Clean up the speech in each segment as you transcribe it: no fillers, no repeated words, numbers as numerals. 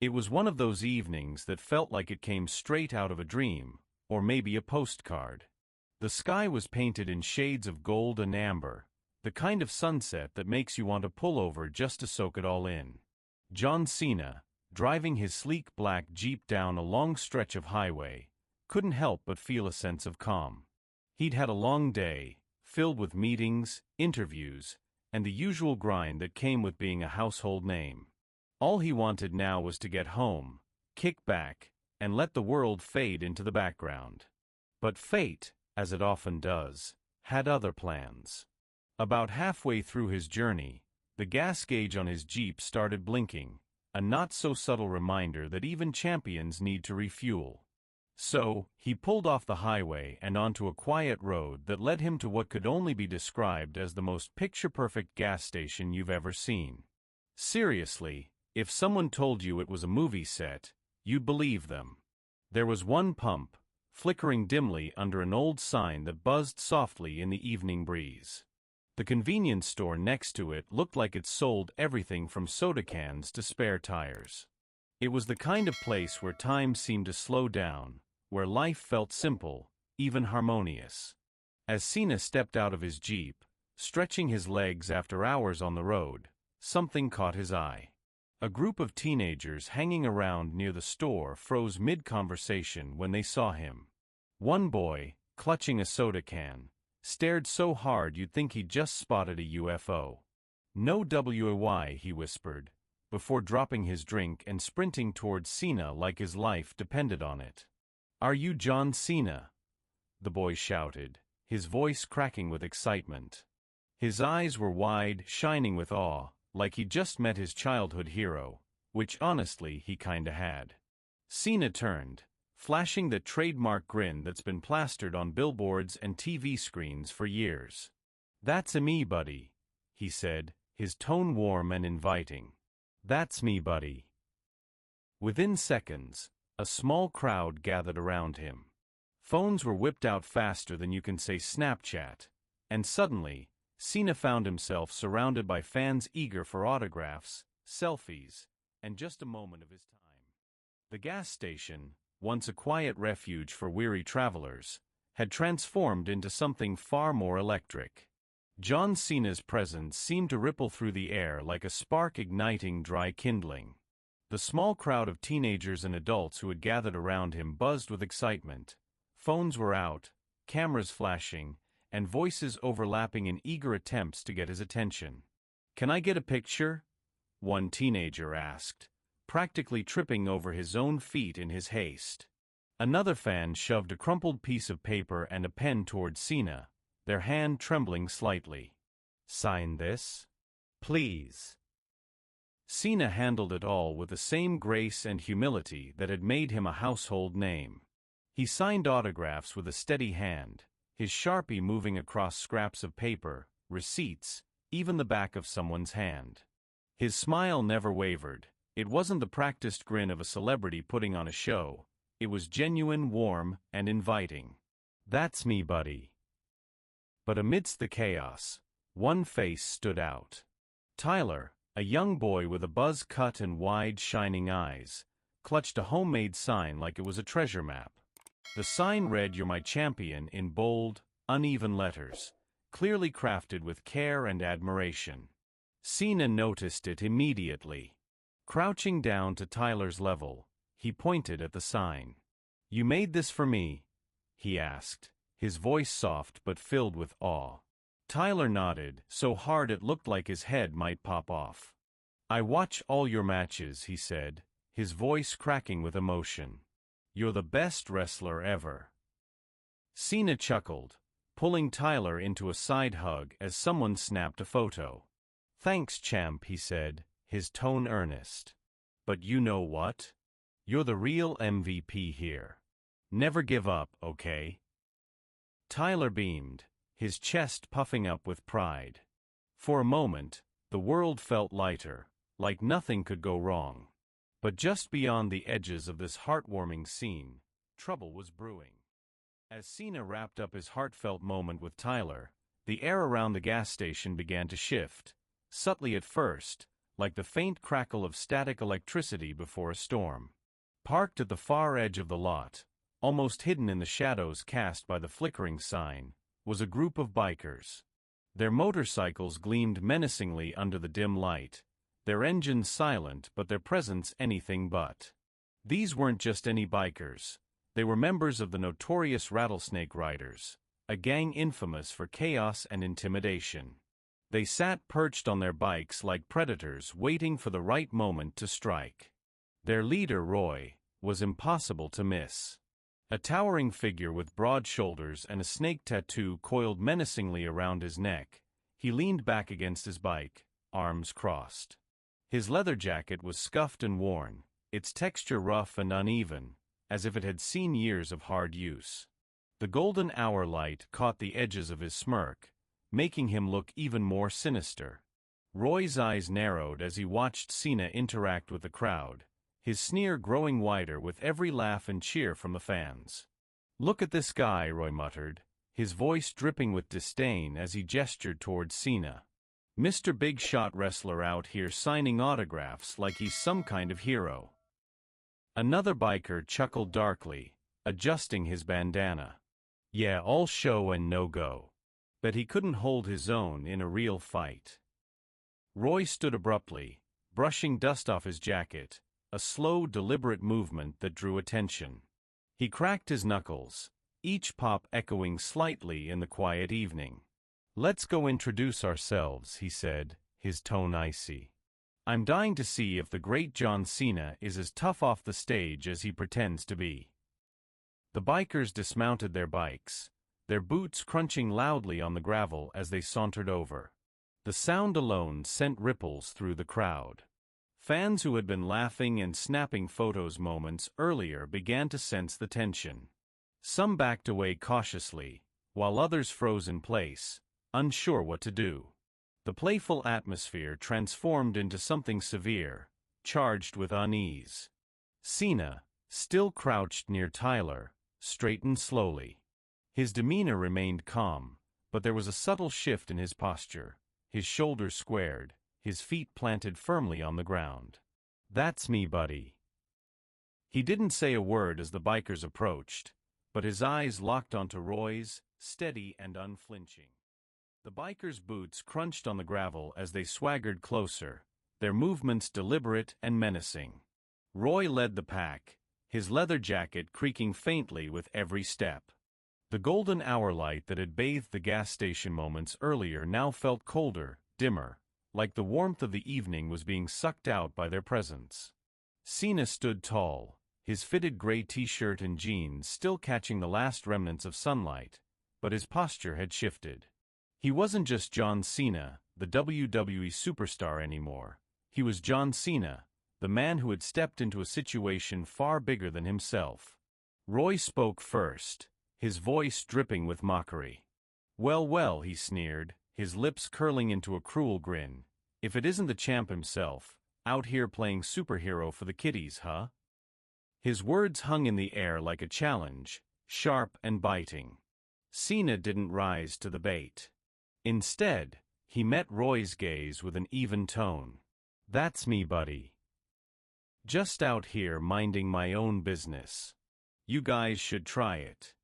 It was one of those evenings that felt like it came straight out of a dream, or maybe a postcard. The sky was painted in shades of gold and amber, the kind of sunset that makes you want to pull over just to soak it all in. John Cena, driving his sleek black Jeep down a long stretch of highway, couldn't help but feel a sense of calm. He'd had a long day, filled with meetings, interviews, and the usual grind that came with being a household name. All he wanted now was to get home, kick back, and let the world fade into the background. But fate, as it often does, had other plans. About halfway through his journey, the gas gauge on his Jeep started blinking, a not-so-subtle reminder that even champions need to refuel. So, he pulled off the highway and onto a quiet road that led him to what could only be described as the most picture-perfect gas station you've ever seen. Seriously, if someone told you it was a movie set, you'd believe them. There was one pump, flickering dimly under an old sign that buzzed softly in the evening breeze. The convenience store next to it looked like it sold everything from soda cans to spare tires. It was the kind of place where time seemed to slow down, where life felt simple, even harmonious. As Cena stepped out of his Jeep, stretching his legs after hours on the road, something caught his eye. A group of teenagers hanging around near the store froze mid-conversation when they saw him. One boy, clutching a soda can, stared so hard you'd think he'd just spotted a UFO. "No way," he whispered, before dropping his drink and sprinting towards Cena like his life depended on it. "Are you John Cena?" the boy shouted, his voice cracking with excitement. His eyes were wide, shining with awe, like he'd just met his childhood hero, which honestly he kinda had. Cena turned, flashing the trademark grin that's been plastered on billboards and TV screens for years. "That's me, buddy," he said, his tone warm and inviting. "That's me, buddy." Within seconds, a small crowd gathered around him. Phones were whipped out faster than you can say Snapchat, and suddenly, Cena found himself surrounded by fans eager for autographs, selfies, and just a moment of his time. The gas station, once a quiet refuge for weary travelers, had transformed into something far more electric. John Cena's presence seemed to ripple through the air like a spark igniting dry kindling. The small crowd of teenagers and adults who had gathered around him buzzed with excitement. Phones were out, cameras flashing, and voices overlapping in eager attempts to get his attention. "Can I get a picture?" one teenager asked, practically tripping over his own feet in his haste. Another fan shoved a crumpled piece of paper and a pen towards Cena, their hand trembling slightly. "Sign this? Please." Cena handled it all with the same grace and humility that had made him a household name. He signed autographs with a steady hand, his Sharpie moving across scraps of paper, receipts, even the back of someone's hand. His smile never wavered. It wasn't the practiced grin of a celebrity putting on a show. It was genuine, warm, and inviting. "That's me, buddy." But amidst the chaos, one face stood out. Tyler, a young boy with a buzz cut and wide, shining eyes, clutched a homemade sign like it was a treasure map. The sign read, "You're my champion," in bold, uneven letters, clearly crafted with care and admiration. Cena noticed it immediately. Crouching down to Tyler's level, he pointed at the sign. "You made this for me?" he asked, his voice soft but filled with awe. Tyler nodded, so hard it looked like his head might pop off. "I watch all your matches," he said, his voice cracking with emotion. "You're the best wrestler ever." Cena chuckled, pulling Tyler into a side hug as someone snapped a photo. "Thanks, champ," he said, his tone earnest. "But you know what? You're the real MVP here. Never give up, okay?" Tyler beamed, his chest puffing up with pride. For a moment, the world felt lighter, like nothing could go wrong. But just beyond the edges of this heartwarming scene, trouble was brewing. As Cena wrapped up his heartfelt moment with Tyler, the air around the gas station began to shift, subtly at first, like the faint crackle of static electricity before a storm. Parked at the far edge of the lot, almost hidden in the shadows cast by the flickering sign, was a group of bikers. Their motorcycles gleamed menacingly under the dim light, their engines silent but their presence anything but. These weren't just any bikers. They were members of the notorious Rattlesnake Riders, a gang infamous for chaos and intimidation. They sat perched on their bikes like predators waiting for the right moment to strike. Their leader, Roy, was impossible to miss. A towering figure with broad shoulders and a snake tattoo coiled menacingly around his neck, he leaned back against his bike, arms crossed. His leather jacket was scuffed and worn, its texture rough and uneven, as if it had seen years of hard use. The golden hour light caught the edges of his smirk, making him look even more sinister. Roy's eyes narrowed as he watched Cena interact with the crowd, his sneer growing wider with every laugh and cheer from the fans. "Look at this guy," Roy muttered, his voice dripping with disdain as he gestured towards Cena. "Mr. Big Shot Wrestler out here signing autographs like he's some kind of hero." Another biker chuckled darkly, adjusting his bandana. "Yeah, all show and no go. But he couldn't hold his own in a real fight." Roy stood abruptly, brushing dust off his jacket, a slow, deliberate movement that drew attention. He cracked his knuckles, each pop echoing slightly in the quiet evening. "Let's go introduce ourselves," he said, his tone icy. "I'm dying to see if the great John Cena is as tough off the stage as he pretends to be." The bikers dismounted their bikes, their boots crunching loudly on the gravel as they sauntered over. The sound alone sent ripples through the crowd. Fans who had been laughing and snapping photos moments earlier began to sense the tension. Some backed away cautiously, while others froze in place, unsure what to do. The playful atmosphere transformed into something severe, charged with unease. Cena, still crouched near Tyler, straightened slowly. His demeanor remained calm, but there was a subtle shift in his posture, his shoulders squared, his feet planted firmly on the ground. "That's me, buddy." He didn't say a word as the bikers approached, but his eyes locked onto Roy's, steady and unflinching. The bikers' boots crunched on the gravel as they swaggered closer, their movements deliberate and menacing. Roy led the pack, his leather jacket creaking faintly with every step. The golden hour light that had bathed the gas station moments earlier now felt colder, dimmer, like the warmth of the evening was being sucked out by their presence. Cena stood tall, his fitted gray t-shirt and jeans still catching the last remnants of sunlight, but his posture had shifted. He wasn't just John Cena, the WWE superstar anymore. He was John Cena, the man who had stepped into a situation far bigger than himself. Roy spoke first, his voice dripping with mockery. "Well, well," he sneered, his lips curling into a cruel grin. "If it isn't the champ himself, out here playing superhero for the kiddies, huh?" His words hung in the air like a challenge, sharp and biting. Cena didn't rise to the bait. Instead, he met Roy's gaze with an even tone. "That's me, buddy. Just out here minding my own business. You guys should try it."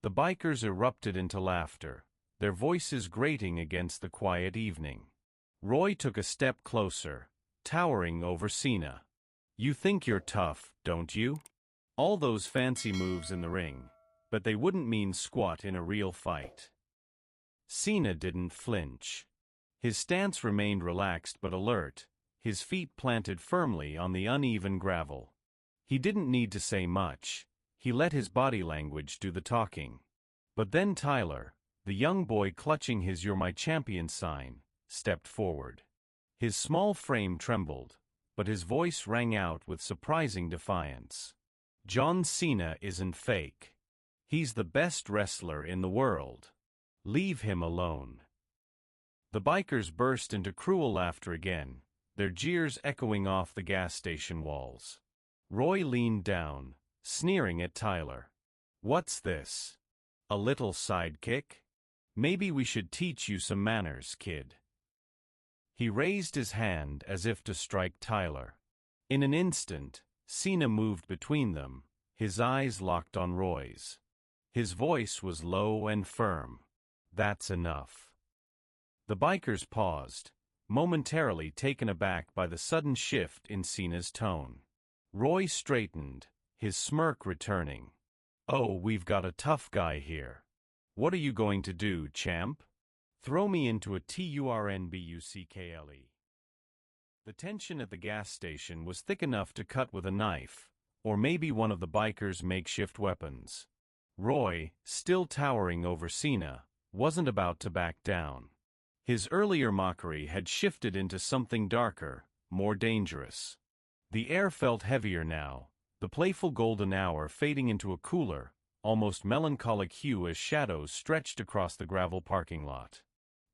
The bikers erupted into laughter, their voices grating against the quiet evening. Roy took a step closer, towering over Cena. "You think you're tough, don't you? All those fancy moves in the ring, but they wouldn't mean squat in a real fight." Cena didn't flinch. His stance remained relaxed but alert, his feet planted firmly on the uneven gravel. He didn't need to say much. He let his body language do the talking. But then Tyler, the young boy clutching his "You're my champion" sign, stepped forward. His small frame trembled, but his voice rang out with surprising defiance. "John Cena isn't fake. He's the best wrestler in the world. Leave him alone." The bikers burst into cruel laughter again, their jeers echoing off the gas station walls. Roy leaned down, sneering at Tyler. "What's this? A little sidekick? Maybe we should teach you some manners, kid." He raised his hand as if to strike Tyler. In an instant, Cena moved between them, his eyes locked on Roy's. His voice was low and firm. "That's enough." The bikers paused, momentarily taken aback by the sudden shift in Cena's tone. Roy straightened, his smirk returning. "Oh, we've got a tough guy here. What are you going to do, champ? Throw me into a turnbuckle?" The tension at the gas station was thick enough to cut with a knife, or maybe one of the bikers' makeshift weapons. Roy, still towering over Cena, wasn't about to back down. His earlier mockery had shifted into something darker, more dangerous. The air felt heavier now, the playful golden hour fading into a cooler, almost melancholic hue as shadows stretched across the gravel parking lot.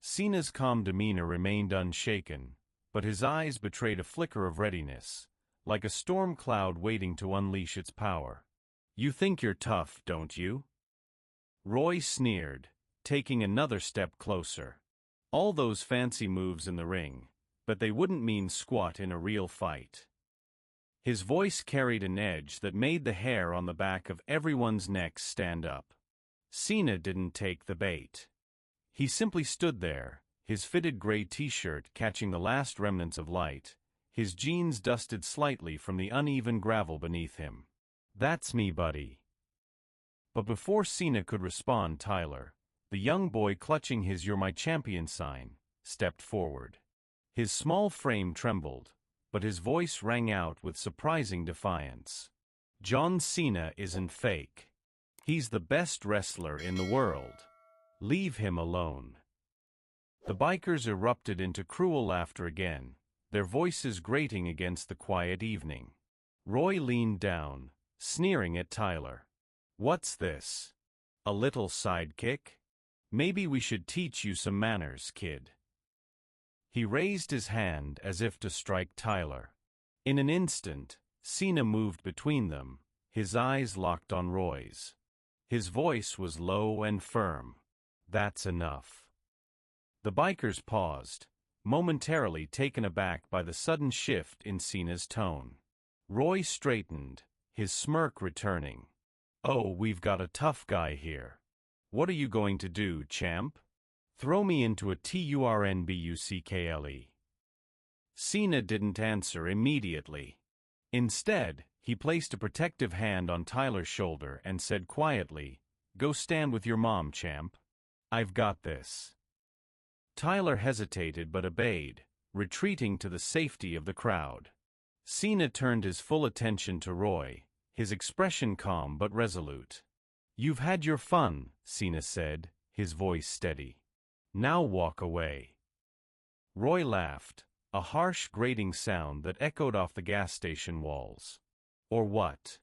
Cena's calm demeanor remained unshaken, but his eyes betrayed a flicker of readiness, like a storm cloud waiting to unleash its power. "You think you're tough, don't you?" Roy sneered, taking another step closer. All those fancy moves in the ring, but they wouldn't mean squat in a real fight. His voice carried an edge that made the hair on the back of everyone's neck stand up. Cena didn't take the bait. He simply stood there, his fitted gray t-shirt catching the last remnants of light, his jeans dusted slightly from the uneven gravel beneath him. "That's me, buddy." But before Cena could respond, Tyler, the young boy clutching his "You're my champion" sign, stepped forward. His small frame trembled, but his voice rang out with surprising defiance. "John Cena isn't fake. He's the best wrestler in the world. Leave him alone." The bikers erupted into cruel laughter again, their voices grating against the quiet evening. Roy leaned down, sneering at Tyler. "What's this? A little sidekick? Maybe we should teach you some manners, kid." He raised his hand as if to strike Tyler. In an instant, Cena moved between them, his eyes locked on Roy's. His voice was low and firm. "That's enough." The bikers paused, momentarily taken aback by the sudden shift in Cena's tone. Roy straightened, his smirk returning. "Oh, we've got a tough guy here. What are you going to do, champ? Throw me into a turnbuckle?" Cena didn't answer immediately. Instead, he placed a protective hand on Tyler's shoulder and said quietly, "Go stand with your mom, champ. I've got this." Tyler hesitated but obeyed, retreating to the safety of the crowd. Cena turned his full attention to Roy, his expression calm but resolute. "You've had your fun," Cena said, his voice steady. "Now walk away." Roy laughed, a harsh grating sound that echoed off the gas station walls. "Or what?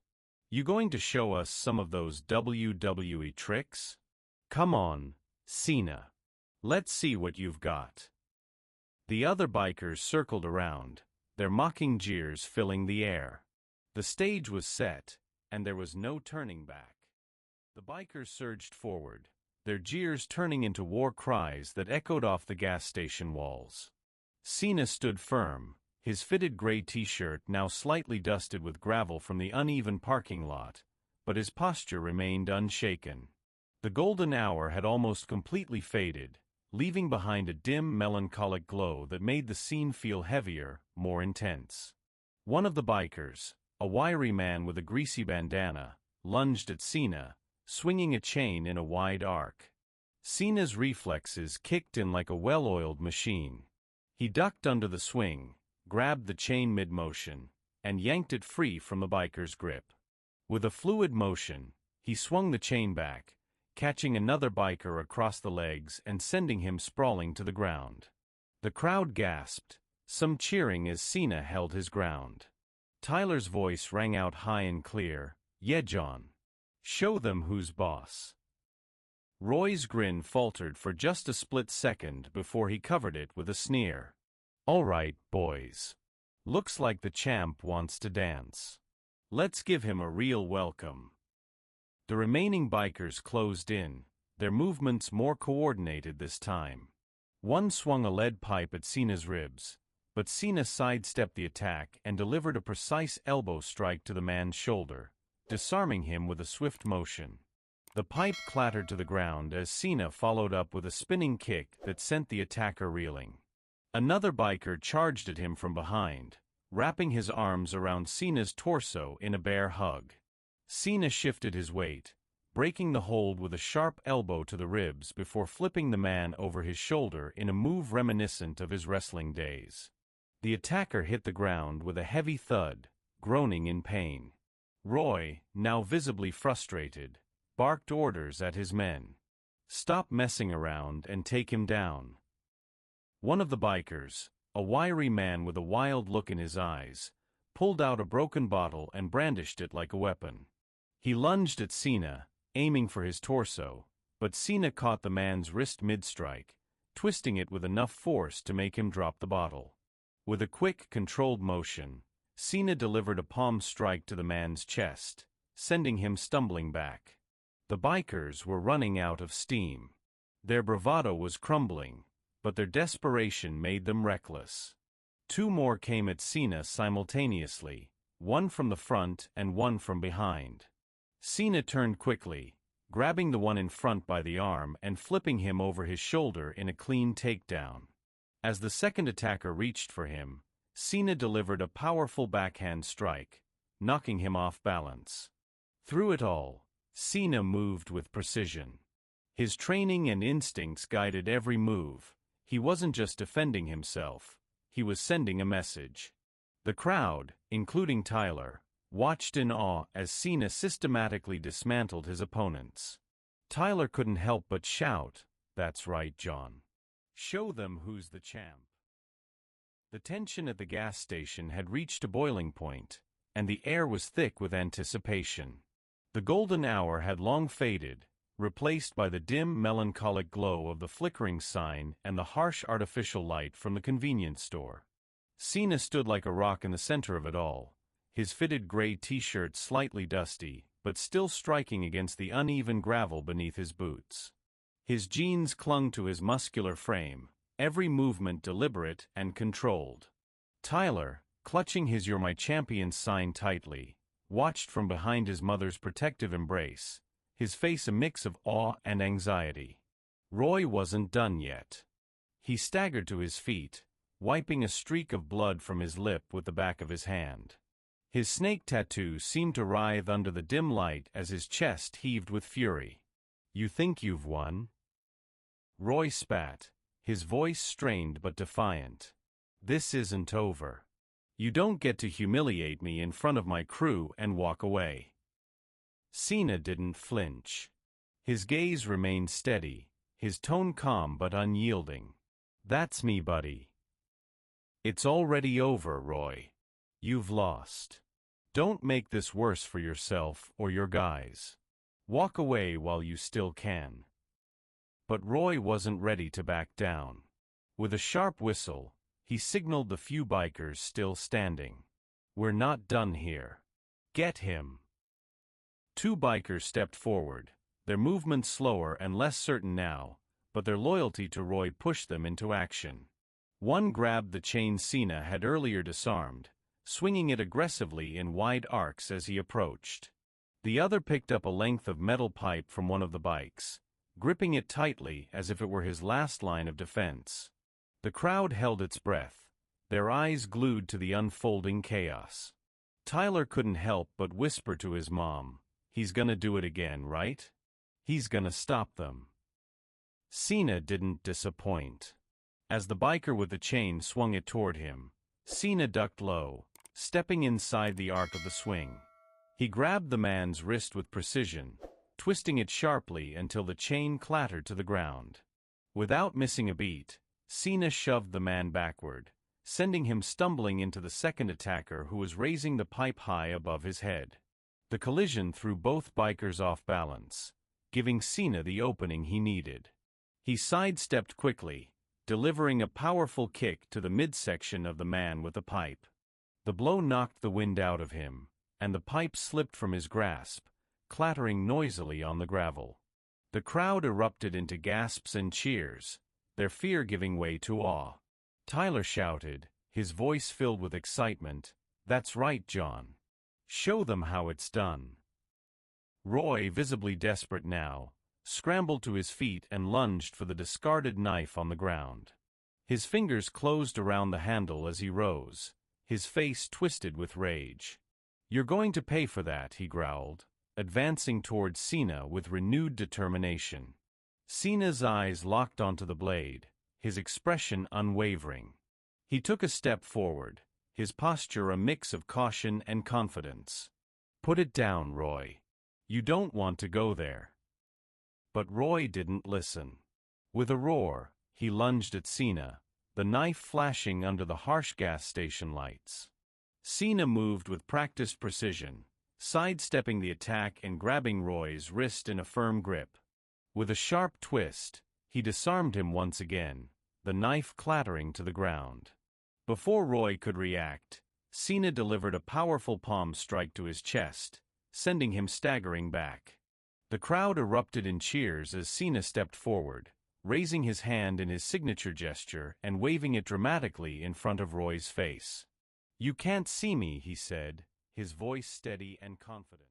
You going to show us some of those WWE tricks? Come on, Cena. Let's see what you've got." The other bikers circled around, their mocking jeers filling the air. The stage was set, and there was no turning back. The bikers surged forward, their jeers turning into war cries that echoed off the gas station walls. Cena stood firm, his fitted gray t-shirt now slightly dusted with gravel from the uneven parking lot, but his posture remained unshaken. The golden hour had almost completely faded, leaving behind a dim, melancholic glow that made the scene feel heavier, more intense. One of the bikers, a wiry man with a greasy bandana, lunged at Cena, swinging a chain in a wide arc. Cena's reflexes kicked in like a well-oiled machine. He ducked under the swing, grabbed the chain mid-motion, and yanked it free from the biker's grip. With a fluid motion, he swung the chain back, catching another biker across the legs and sending him sprawling to the ground. The crowd gasped, some cheering as Cena held his ground. Tyler's voice rang out high and clear, "Yeah, John. Show them who's boss." Roy's grin faltered for just a split second before he covered it with a sneer. "All right, boys. Looks like the champ wants to dance. Let's give him a real welcome." The remaining bikers closed in, their movements more coordinated this time. One swung a lead pipe at Cena's ribs, but Cena sidestepped the attack and delivered a precise elbow strike to the man's shoulder, disarming him with a swift motion. The pipe clattered to the ground as Cena followed up with a spinning kick that sent the attacker reeling. Another biker charged at him from behind, wrapping his arms around Cena's torso in a bear hug. Cena shifted his weight, breaking the hold with a sharp elbow to the ribs before flipping the man over his shoulder in a move reminiscent of his wrestling days. The attacker hit the ground with a heavy thud, groaning in pain. Roy, now visibly frustrated, barked orders at his men. "Stop messing around and take him down." One of the bikers, a wiry man with a wild look in his eyes, pulled out a broken bottle and brandished it like a weapon. He lunged at Cena, aiming for his torso, but Cena caught the man's wrist mid-strike, twisting it with enough force to make him drop the bottle. With a quick, controlled motion, Cena delivered a palm strike to the man's chest, sending him stumbling back. The bikers were running out of steam. Their bravado was crumbling, but their desperation made them reckless. Two more came at Cena simultaneously, one from the front and one from behind. Cena turned quickly, grabbing the one in front by the arm and flipping him over his shoulder in a clean takedown. As the second attacker reached for him, Cena delivered a powerful backhand strike, knocking him off balance. Through it all, Cena moved with precision. His training and instincts guided every move. He wasn't just defending himself, he was sending a message. The crowd, including Tyler, watched in awe as Cena systematically dismantled his opponents. Tyler couldn't help but shout, "That's right, John. Show them who's the champ." The tension at the gas station had reached a boiling point, and the air was thick with anticipation. The golden hour had long faded, replaced by the dim, melancholic glow of the flickering sign and the harsh artificial light from the convenience store. Cena stood like a rock in the center of it all, his fitted gray t-shirt slightly dusty, but still striking against the uneven gravel beneath his boots. His jeans clung to his muscular frame, every movement deliberate and controlled. Tyler, clutching his "You're my champion" sign tightly, watched from behind his mother's protective embrace, his face a mix of awe and anxiety. Roy wasn't done yet. He staggered to his feet, wiping a streak of blood from his lip with the back of his hand. His snake tattoo seemed to writhe under the dim light as his chest heaved with fury. "You think you've won?" Roy spat, his voice strained but defiant. "This isn't over. You don't get to humiliate me in front of my crew and walk away." Cena didn't flinch. His gaze remained steady, his tone calm but unyielding. "That's me, buddy. It's already over, Roy. You've lost. Don't make this worse for yourself or your guys. Walk away while you still can." But Roy wasn't ready to back down. With a sharp whistle, he signaled the few bikers still standing. "We're not done here. Get him." Two bikers stepped forward, their movements slower and less certain now, but their loyalty to Roy pushed them into action. One grabbed the chain Cena had earlier disarmed, swinging it aggressively in wide arcs as he approached. The other picked up a length of metal pipe from one of the bikes, gripping it tightly as if it were his last line of defense. The crowd held its breath, their eyes glued to the unfolding chaos. Tyler couldn't help but whisper to his mom, "He's gonna do it again, right? He's gonna stop them." Cena didn't disappoint. As the biker with the chain swung it toward him, Cena ducked low, stepping inside the arc of the swing. He grabbed the man's wrist with precision, twisting it sharply until the chain clattered to the ground. Without missing a beat, Cena shoved the man backward, sending him stumbling into the second attacker who was raising the pipe high above his head. The collision threw both bikers off balance, giving Cena the opening he needed. He sidestepped quickly, delivering a powerful kick to the midsection of the man with the pipe. The blow knocked the wind out of him, and the pipe slipped from his grasp, clattering noisily on the gravel. The crowd erupted into gasps and cheers, their fear giving way to awe. Tyler shouted, his voice filled with excitement, "That's right, John. Show them how it's done." Roy, visibly desperate now, scrambled to his feet and lunged for the discarded knife on the ground. His fingers closed around the handle as he rose, his face twisted with rage. "You're going to pay for that," he growled, advancing towards Cena with renewed determination. Cena's eyes locked onto the blade, his expression unwavering. He took a step forward, his posture a mix of caution and confidence. "Put it down, Roy. You don't want to go there." But Roy didn't listen. With a roar, he lunged at Cena, the knife flashing under the harsh gas station lights. Cena moved with practiced precision, sidestepping the attack and grabbing Roy's wrist in a firm grip. With a sharp twist, he disarmed him once again, the knife clattering to the ground. Before Roy could react, Cena delivered a powerful palm strike to his chest, sending him staggering back. The crowd erupted in cheers as Cena stepped forward, raising his hand in his signature gesture and waving it dramatically in front of Roy's face. "You can't see me," he said, his voice steady and confident.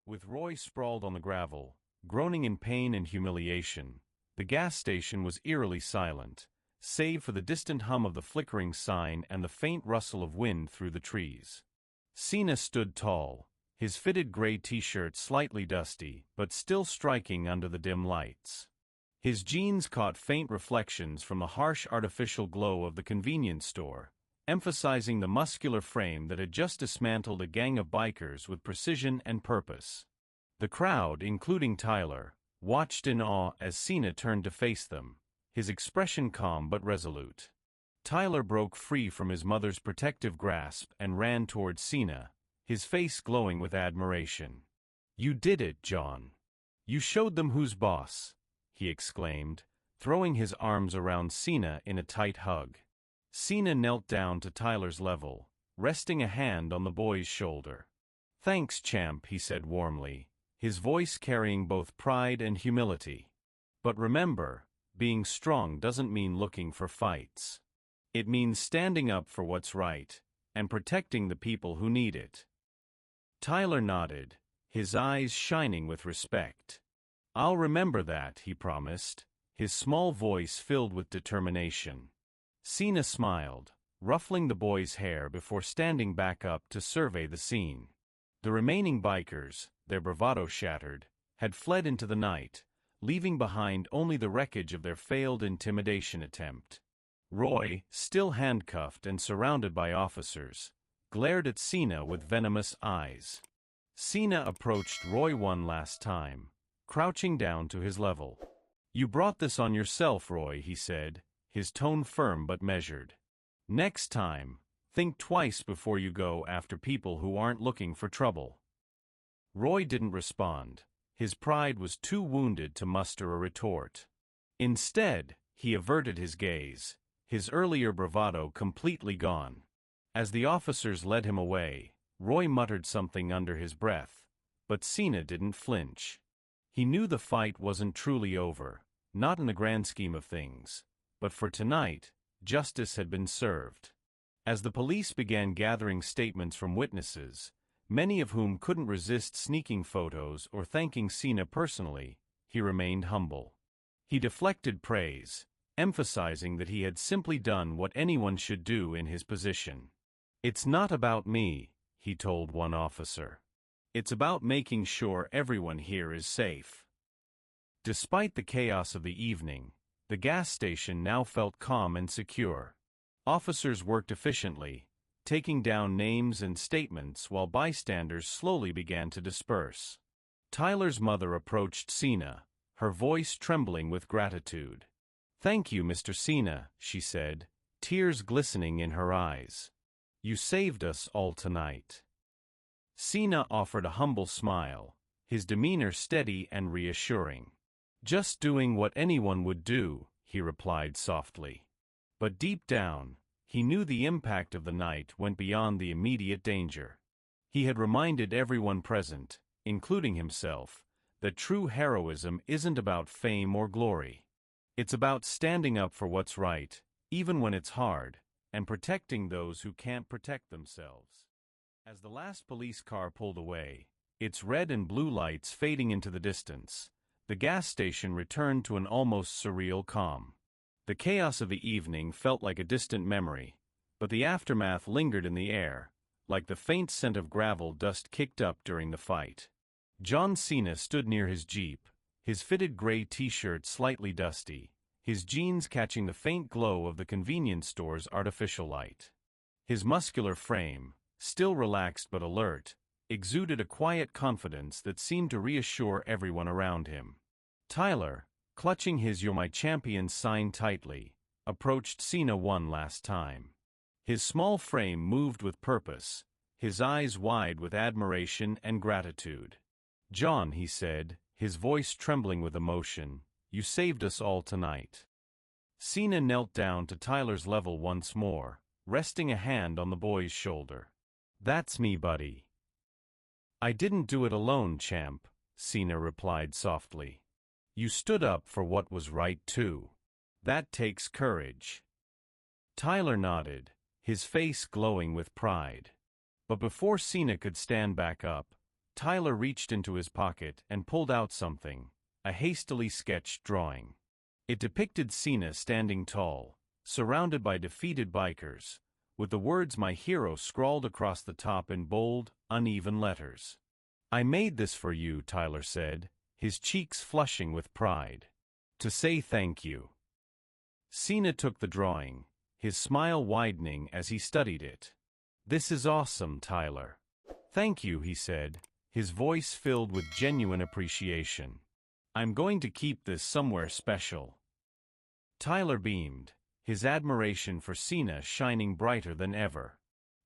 With Roy sprawled on the gravel, groaning in pain and humiliation, the gas station was eerily silent, save for the distant hum of the flickering sign and the faint rustle of wind through the trees. Cena stood tall, his fitted gray t-shirt slightly dusty, but still striking under the dim lights. His jeans caught faint reflections from the harsh artificial glow of the convenience store, emphasizing the muscular frame that had just dismantled a gang of bikers with precision and purpose. The crowd, including Tyler, watched in awe as Cena turned to face them, his expression calm but resolute. Tyler broke free from his mother's protective grasp and ran towards Cena, his face glowing with admiration. "You did it, John. You showed them who's boss," he exclaimed, throwing his arms around Cena in a tight hug. Cena knelt down to Tyler's level, resting a hand on the boy's shoulder. "Thanks, champ," he said warmly, his voice carrying both pride and humility. "But remember, being strong doesn't mean looking for fights. It means standing up for what's right, and protecting the people who need it." Tyler nodded, his eyes shining with respect. "I'll remember that," he promised, his small voice filled with determination. Cena smiled, ruffling the boy's hair before standing back up to survey the scene. The remaining bikers, their bravado shattered, had fled into the night, leaving behind only the wreckage of their failed intimidation attempt. Roy, still handcuffed and surrounded by officers, glared at Cena with venomous eyes. Cena approached Roy one last time, crouching down to his level. "You brought this on yourself, Roy," he said, his tone firm but measured. "Next time, think twice before you go after people who aren't looking for trouble." Roy didn't respond. His pride was too wounded to muster a retort. Instead, he averted his gaze, his earlier bravado completely gone. As the officers led him away, Roy muttered something under his breath, but Cena didn't flinch. He knew the fight wasn't truly over, not in the grand scheme of things, but for tonight, justice had been served. As the police began gathering statements from witnesses, many of whom couldn't resist sneaking photos or thanking Cena personally, he remained humble. He deflected praise, emphasizing that he had simply done what anyone should do in his position. "It's not about me," he told one officer. "It's about making sure everyone here is safe." Despite the chaos of the evening, the gas station now felt calm and secure. Officers worked efficiently, taking down names and statements while bystanders slowly began to disperse. Tyler's mother approached Cena, her voice trembling with gratitude. "Thank you, Mr. Cena," she said, tears glistening in her eyes. "You saved us all tonight." Cena offered a humble smile, his demeanor steady and reassuring. "Just doing what anyone would do," he replied softly. But deep down, he knew the impact of the night went beyond the immediate danger. He had reminded everyone present, including himself, that true heroism isn't about fame or glory. It's about standing up for what's right, even when it's hard, and protecting those who can't protect themselves. As the last police car pulled away, its red and blue lights fading into the distance, the gas station returned to an almost surreal calm. The chaos of the evening felt like a distant memory, but the aftermath lingered in the air, like the faint scent of gravel dust kicked up during the fight. John Cena stood near his Jeep, his fitted gray t-shirt slightly dusty, his jeans catching the faint glow of the convenience store's artificial light. His muscular frame, still relaxed but alert, exuded a quiet confidence that seemed to reassure everyone around him. Tyler, clutching his "You're my champion" sign tightly, approached Cena one last time. His small frame moved with purpose, his eyes wide with admiration and gratitude. "John," he said, his voice trembling with emotion, "you saved us all tonight." Cena knelt down to Tyler's level once more, resting a hand on the boy's shoulder. "That's me, buddy." "I didn't do it alone, champ," Cena replied softly. "You stood up for what was right too. That takes courage." Tyler nodded, his face glowing with pride. But before Cena could stand back up, Tyler reached into his pocket and pulled out something, a hastily sketched drawing. It depicted Cena standing tall, surrounded by defeated bikers, with the words "My hero" scrawled across the top in bold, uneven letters. "I made this for you," Tyler said, his cheeks flushing with pride. "To say thank you." Cena took the drawing, his smile widening as he studied it. "This is awesome, Tyler." "Thank you," he said, his voice filled with genuine appreciation. "I'm going to keep this somewhere special." Tyler beamed, his admiration for Cena shining brighter than ever.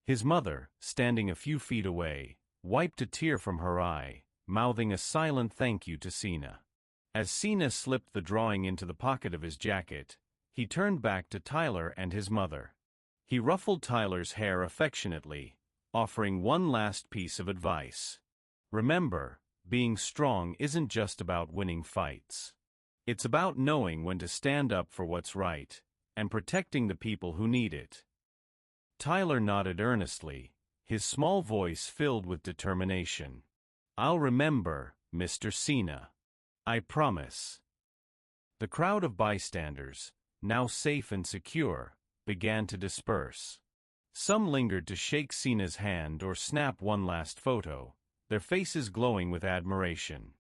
His mother, standing a few feet away, wiped a tear from her eye, mouthing a silent thank you to Cena. As Cena slipped the drawing into the pocket of his jacket, he turned back to Tyler and his mother. He ruffled Tyler's hair affectionately, offering one last piece of advice. "Remember, being strong isn't just about winning fights. It's about knowing when to stand up for what's right, and protecting the people who need it." Tyler nodded earnestly, his small voice filled with determination. "I'll remember, Mr. Cena. I promise." The crowd of bystanders, now safe and secure, began to disperse. Some lingered to shake Cena's hand or snap one last photo, their faces glowing with admiration.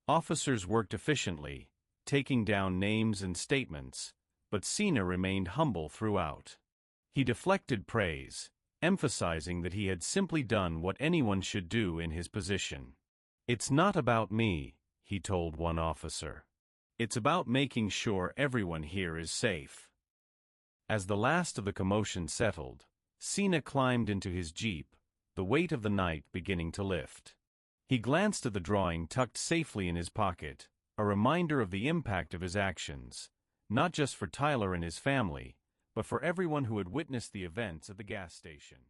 Officers worked efficiently, taking down names and statements, but Cena remained humble throughout. He deflected praise, emphasizing that he had simply done what anyone should do in his position. "It's not about me," he told one officer. "It's about making sure everyone here is safe." As the last of the commotion settled, Cena climbed into his Jeep, the weight of the night beginning to lift. He glanced at the drawing tucked safely in his pocket, a reminder of the impact of his actions, not just for Tyler and his family, but for everyone who had witnessed the events at the gas station.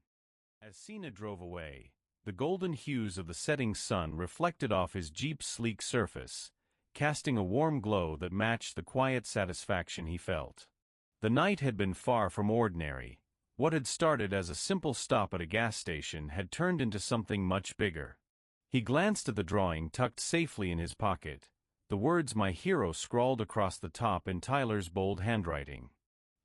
As Cena drove away, the golden hues of the setting sun reflected off his Jeep's sleek surface, casting a warm glow that matched the quiet satisfaction he felt. The night had been far from ordinary. What had started as a simple stop at a gas station had turned into something much bigger. He glanced at the drawing tucked safely in his pocket, the words "My hero" scrawled across the top in Tyler's bold handwriting.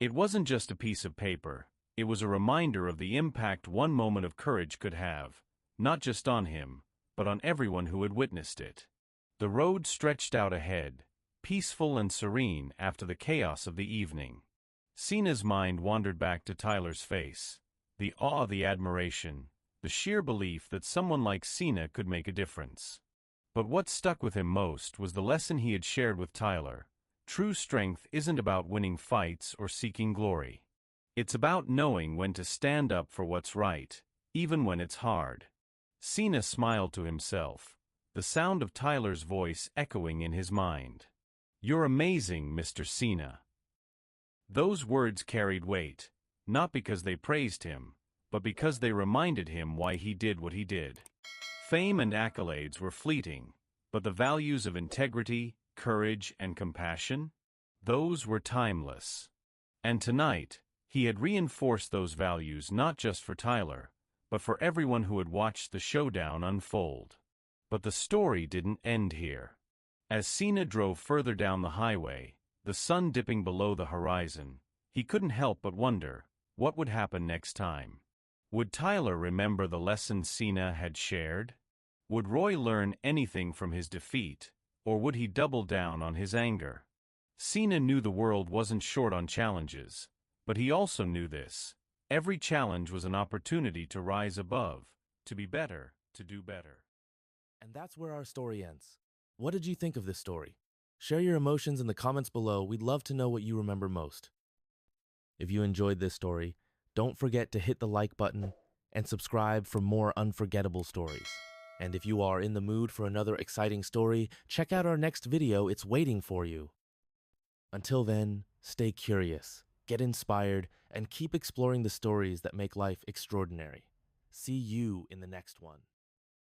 It wasn't just a piece of paper, it was a reminder of the impact one moment of courage could have, not just on him, but on everyone who had witnessed it. The road stretched out ahead, peaceful and serene after the chaos of the evening. Cena's mind wandered back to Tyler's face, the awe, the admiration, the sheer belief that someone like Cena could make a difference. But what stuck with him most was the lesson he had shared with Tyler. True strength isn't about winning fights or seeking glory. It's about knowing when to stand up for what's right, even when it's hard. Cena smiled to himself, the sound of Tyler's voice echoing in his mind. "You're amazing, Mr. Cena." Those words carried weight, not because they praised him, but because they reminded him why he did what he did. Fame and accolades were fleeting, but the values of integrity, courage, and compassion? Those were timeless. And tonight, he had reinforced those values not just for Tyler, but for everyone who had watched the showdown unfold. But the story didn't end here. As Cena drove further down the highway, the sun dipping below the horizon, he couldn't help but wonder, what would happen next time? Would Tyler remember the lessons Cena had shared? Would Roy learn anything from his defeat, or would he double down on his anger? Cena knew the world wasn't short on challenges, but he also knew this. Every challenge was an opportunity to rise above, to be better, to do better. And that's where our story ends. What did you think of this story? Share your emotions in the comments below. We'd love to know what you remember most. If you enjoyed this story, don't forget to hit the like button and subscribe for more unforgettable stories. And if you are in the mood for another exciting story, check out our next video. It's waiting for you. Until then, stay curious, get inspired, and keep exploring the stories that make life extraordinary. See you in the next one.